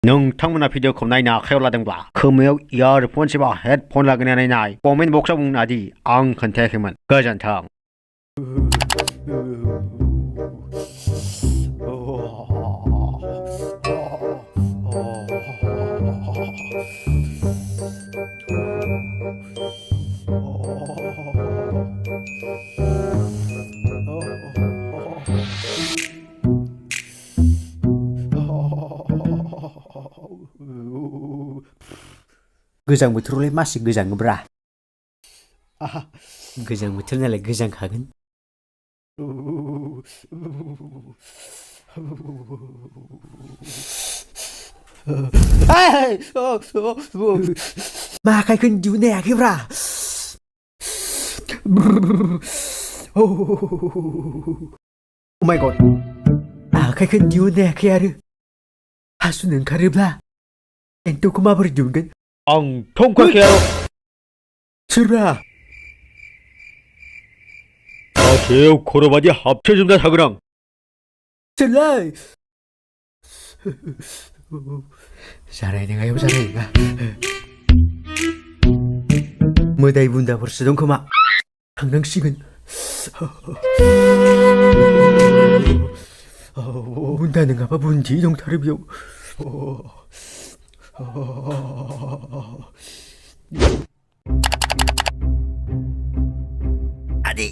नोंथांमोना भिडिअखौ नायनो आखायाव लादोंब्ला खोमायाव इयारफन एबा हेडफन लागायनानै नाय कमेन्ट बक्सआव बुंना दि आं खोन्थायाखैमोन गोजोन्थों गोजां बोथोरावलाय मासे गोजाङोब्रा गोजां बोथोर नालाय गोजांखागोन मा आखाइखौनो दिहुननो हायाखैब्रा Oh my god आखाइखौनो दिहुननो हायाखै आरो हासुनो ओंखारोब्ला एन्थ'खौ माबोरै दिहुनगोन आं 통과해요. सोरबा 제우 걸어봐지 합쳐준다 사그랑. सोरलाय जानाय नङायाव जानाय नङा मोदाय बुन्दाफोरसो दं खोमा थांनांसिगोन बुन्दा नङाबा बुन्दि दंथारो बेयाव आदि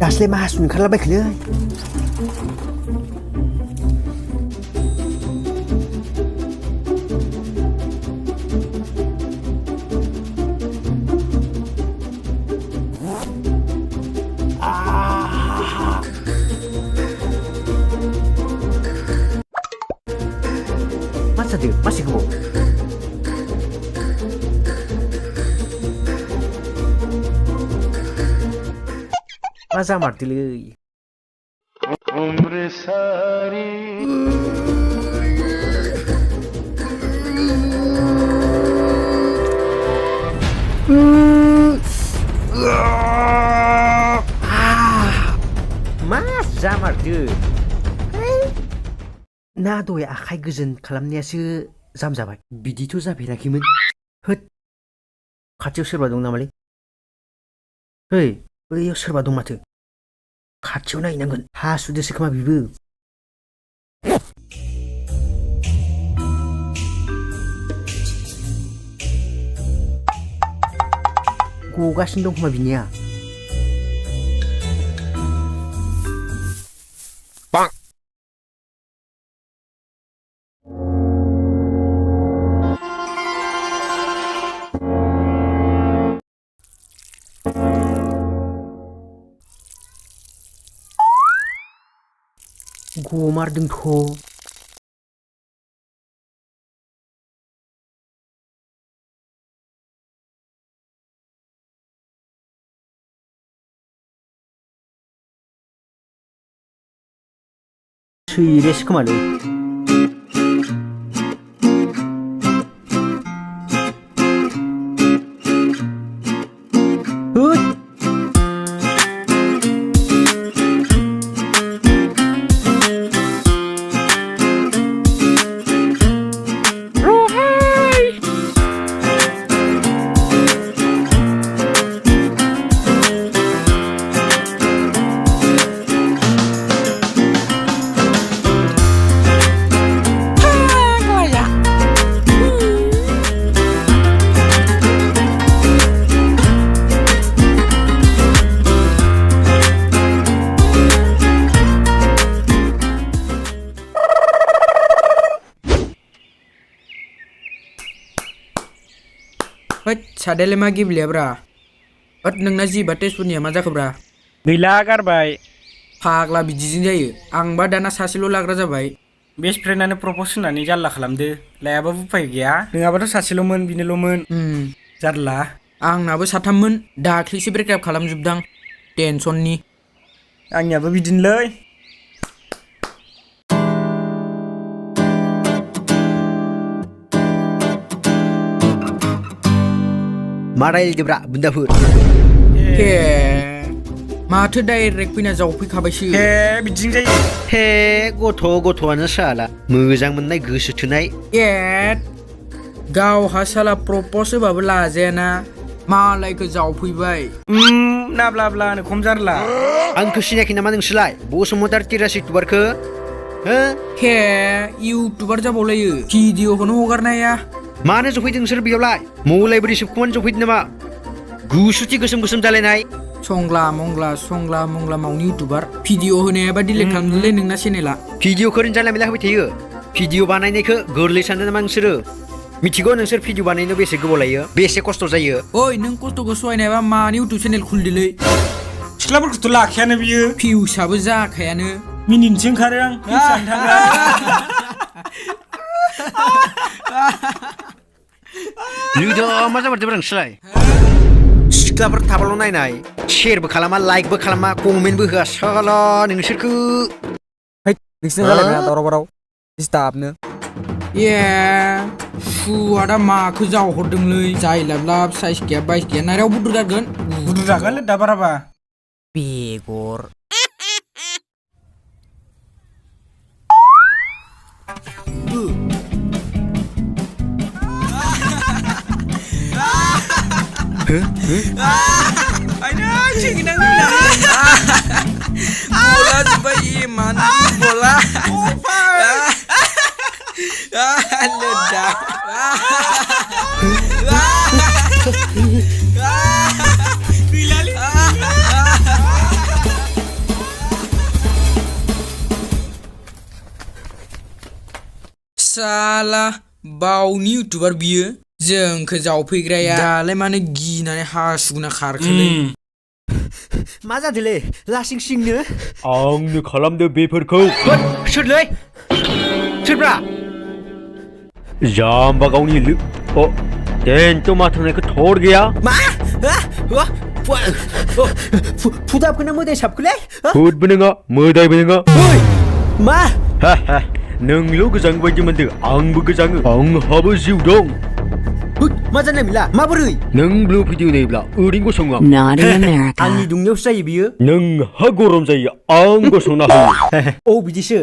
दासलाय मा हासुनो ओंखारलाबायखोलै मा जादों मासे गोबाव मा जामारदोलै मा जामारदो ना दहाय आखाइ गोजोन खालामनायासो जाम जाबाय बिदिथ' जाफेराखैमोन होद खाथियाव सोरबा दं नामालै है बैयाव सोरबा दं माथो खाथियाव नायनांगोन हासुदोसो खोमा बिबो गगासिनो दं खोमा बिनिया गमारदोंथ' सैरेसो खोमालै सादालाय मा गेब्लेयाब्रा होद नोंना जिबा तेजपुरनिया मा जाखोब्रा गैला गारबाय फाग्ला बिदिजों जायो आंबा दाना सासेल' लाग्रा जाबाय बेस्ट फ्रेन्डआनो प्रप'ज होनानै जारला खालामदो लायाबाबो उफाय गैया नङाबाथ' सासेल'मोन बिनोल'मोन जारला आंनाबो साथाममोन दाख्लिसो ब्रेकआप खालामजोबदां टेनसननि आंनियाबो बिदिनोलै मा रायलायदोब्रा बुन्दाफोर माथो डाइरेक्ट फैना जावफैखाबायसो हे बिदिनो जायो हे गथ'आनो साला मोजां मोननाय गोसो थोनाय एट गावहा साला प्रपस होबाबो लाजायाना मालायखौ जावफैबाय नाब्लाब्लानो खम जारला आंखौ सिनायाखै नामा नोंसोरलाय बसुमतारी तिराज इउटुबारखौ हो हे इउटुबार जाबावलायो भिडिअखौनो हगारनो हाया मानो जफैदों नोंसोर बेयावलाय मौलाय बोरै सोबखुमान जफैदों नामा गुसुथि गोसोम जालायनाय संग्ला मंग्ला मावनि इउटुबार भिडिअ होनो हायाबा डिलेट खालामदोलै नोंना चेनेला भिडिअखौ ओरैनो जानला मेला होबाय थायो भिडिअ बानायनायखौ गोरलै सानदों नामा नोंसोरो मिथिगौ नोंसोर भिडिअ बानायनो बेसे गोबाव लायो बेसे खस्थ' जायो ओइ नों खस्थ'खौ सहायनो हायाबा मानि इउटुब चेनेल खुलिदोलै सिख्लाफोरखौथ' लाखायानो बियो भिउसआबो जाखायानो मिनिनोसो ओंखारो आं भिउसानो थाङा लुद' मा जामारदों नोंसोरलाय सिख्लाफोर थाबाल' नायनाय शेयारबो खालामा लाइकबो खालामा कमेन्टबो होआ साला नोंसोरखौ नोंसिना जालायबायना दावराव दिस्टार्बनो ए सुआ दा माखौ जावहरदोंलै जायलाब साइज गैया बाइस गैया नायराव बुद्रु जागोनलै दा बाराबा बेगर bola coba iman bola ledak salah बावनि इउटुबार बियो जोंखौ जावफैग्राया दालाय मानो गिनानै हासुगना खारखोलै मा जादोंलै लासिं सिंनो आंनो खालामदो बेफोरखौ सोरलै सोरब्रा जाम्बा गावनि टेन्ट' माथांनायखौ थर गैया मा फुदाबखौनो मोदाय साबखोलै फुदबो नङा मोदायबो नङा मा नोंल' गोजाङो बायदि मोनदों आंबो गोजाङो आंहाबो जिउ दं मा जानाय बिला माबोरै नों ब्लु भिडिअ नायोब्ला ओरैनो गसङो आं Not in America. आंनि दुंनायावसो जायो बियो नोंहा गरम जायो आं गसंना होयो औ बिदिसो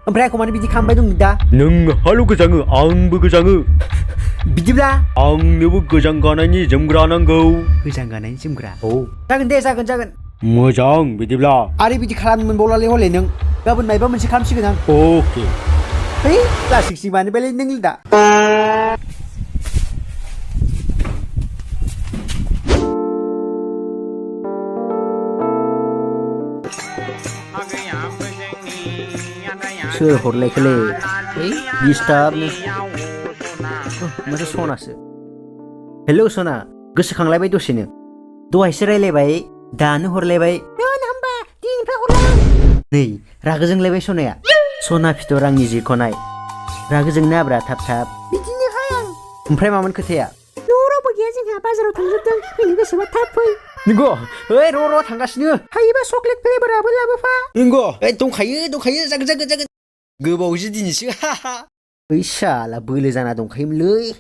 ओमफ्राय आंखौ मानो बिदि खालामबाय दं दा नोंहाल' गोजाङो आंबो गोजाङो बिदिब्ला आंनोबो गोजां गानायनि जोमग्रा नांगौ गोजां गानायनि जोमग्रा औ जागोन दे जागोन मोजां बिदिब्ला आरो बिदि खालामनो मोनबावलालै हले नों गाबोन मायबा मोनसे खालामसिगोन आं अके है लासिंसिं बानायबायलै नों दा सोर हरलायखोलै दिस्टार्बनो माथो सनासो हेलौ सना गोसोखांलायबाय दसेनो दहायसो रायलायबाय दानो हरलायबाय नै रागा जोंलायबाय सनाया सना फिथर आंनि जिखौनाय रागा जोंनो आब्रा थाब बिदिनोहाय आं ओमफ्राय मामोन खोथाया न' रावबो गैया जोंहा बाजाराव थांजोबदों फैनो गोसोबा थाब फै नंगौ ओइ र' थांगासिनो हायोबा चक्लेट फ्लेभाराबो लाबोफा नंगौ ओइ दंखायो जागोन गोबावसो दिनैसो हाहा ओइ साला बोलो जाना दंखायोमोनलै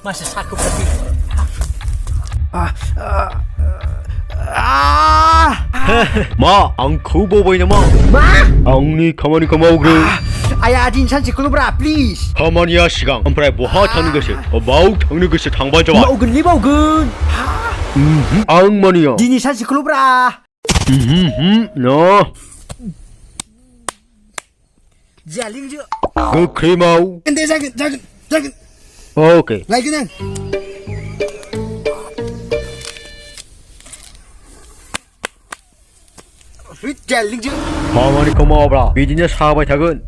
मासे साखौ फाति मा आंखौ बावबाय नामा मा आंनि खामानिखौ मावग्रो आया दिन सानसेखौल' ब्रा प्लिज खामानिया सिगां ओमफ्राय बहा थांनो गोसो बाव थांनो गोसो थांबाय जाबाय मावगोन आं मानिया दिनै सानसेखौल' ब्रा न जालिंजो गोख्रै माव दे जागोन अके लायगोन आं जालिंजो खामानिखौ मावाब्ला बिदिनो साबाय थागोन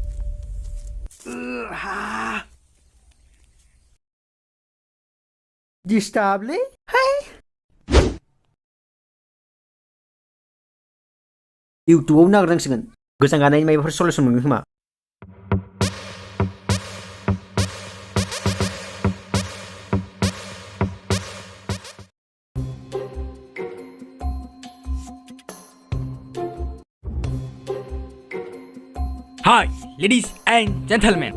दिस्टार्बलै इउटुबाव नागिरनांसिगोन गोजां गानायनि माबाफोर सलिउसन मोनगोन खोमा लेडिस एन्ड जेन्टलमेन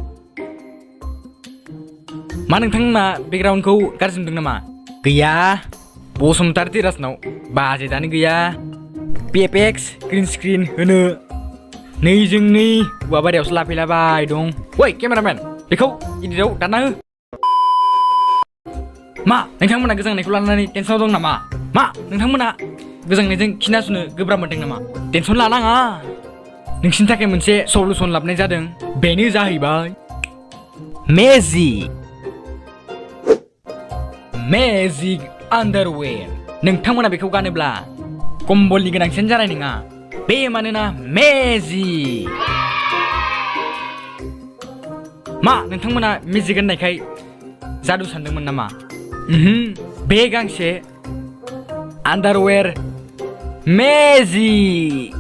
मा नोंथांमोना बेकग्राउन्डखौ गाज्रि नुदों नामा गैया बसुमतारी तिराजनाव बाजेटआनो गैया PFX ग्रिन स्क्रिन होनो नै जों नै औवाबारियावसो लाफैलाबाय दं ओइ केमेरामेन बेखौ इडिटआव दानना हो मा नोंथांमोना गोजांनायखौ लानानै टेनसनाव दं नामा मा नोंथांमोना गोजांनायजों खिना सुनो गोब्राब मोनदों नामा टेनसन लानाङा नोंसिनि थाखाय मोनसे सलुसन लाबोनाय जादों बेनो जाहैबाय मेजिक आन्डारवेर नोंथांमोना बेखौ गानोब्ला कम्बलनि गोनांथियानो जानाय नङा बे मानोना मेजिक मा नोंथांमोना मेजिक गाननायखाय जादु सानदोंमोन नामा बे गांसे आन्डारवेर मेजिक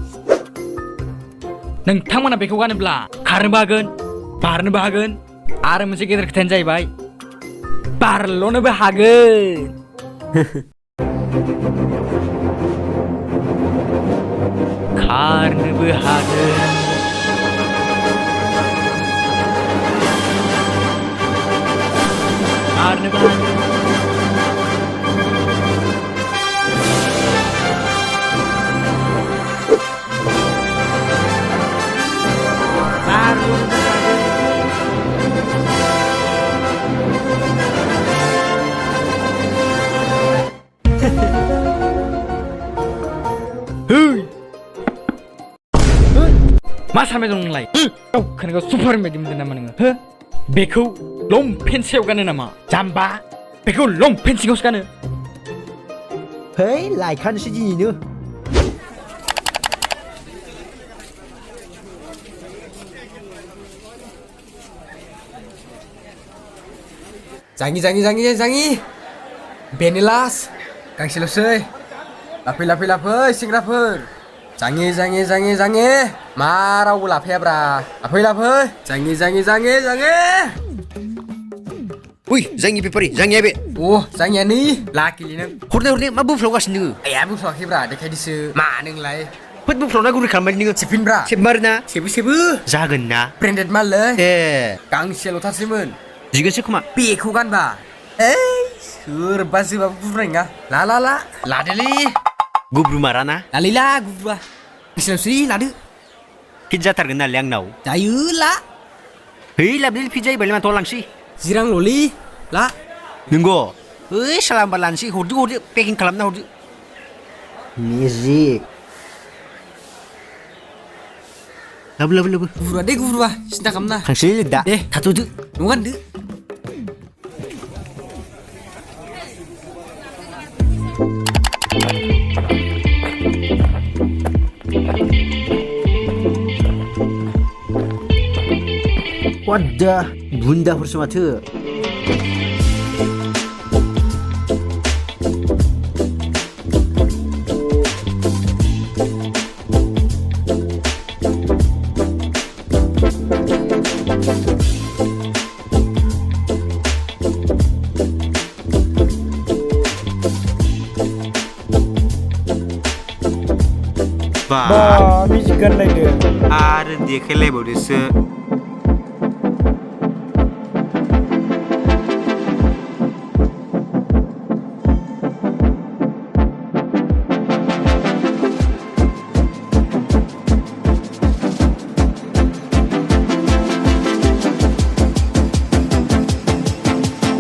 नोंथांमोना बेखौ गानोब्ला खारनोबो हागोन बारनोबो हागोन आरो मोनसे गेदेर खोथायानो जाहैबाय बारल'नोबो हागोन खारनोबो हागोन बारनोबो हागोन मा सानबाय दं नोंलाय गावखौनो गाव सुपारमेन बायदि मोनदों नामा नोङो बेखौ लंपेन्ट सायाव गानो नामा जाम्बा बेखौ लंपेन्ट सिङावसो गानो है लायखानोसै दिनैनो जाङि बेनो लास गांसेल'सै लाफै सेंग्राफोर जाङि मा रावबो लाफैयाब्रा लाफै जाङि उइ जाङि बेपारि जाङिया बे जाङिया नै लाखिलि नों हरनाय मा बुफ्लावगासिनो नोङो आया बुंथ'वाखैब्रा देखायदोसो मा नोंलाय फोद बुफ्लावना गुरै खालामबाय नोङो सेबफिनब्रा सेबमारोना सेबो जागोन ना ब्रेन्डेड माललै ए गांसेल'थारसैमोन जिगोनसो खोमा बेखौ गानबा सोरबा जोबाबो बुंनाय नङा लादोलै गुब्रुमाराना लालैला गुब्रुआ गांसेल'सै लादो फिट जाथारगोन नालाय आंनाव जायो ला है लाबोलै फिट जायोबालाय माथो लांसै जिरांल'लै ला नंगौ ओइ साला होमबा लानोसै हरदो पेकिं खालामना हरदो मेजिक लाबो गुब्रुआ दे गुब्रुआ सिन्था खालामना थांसै दा दे थाथ'दो न'आव गानदो wadah बुन्दाफोरसो माथो मिजिक गानलायदो आरो देखायलायबावदोसो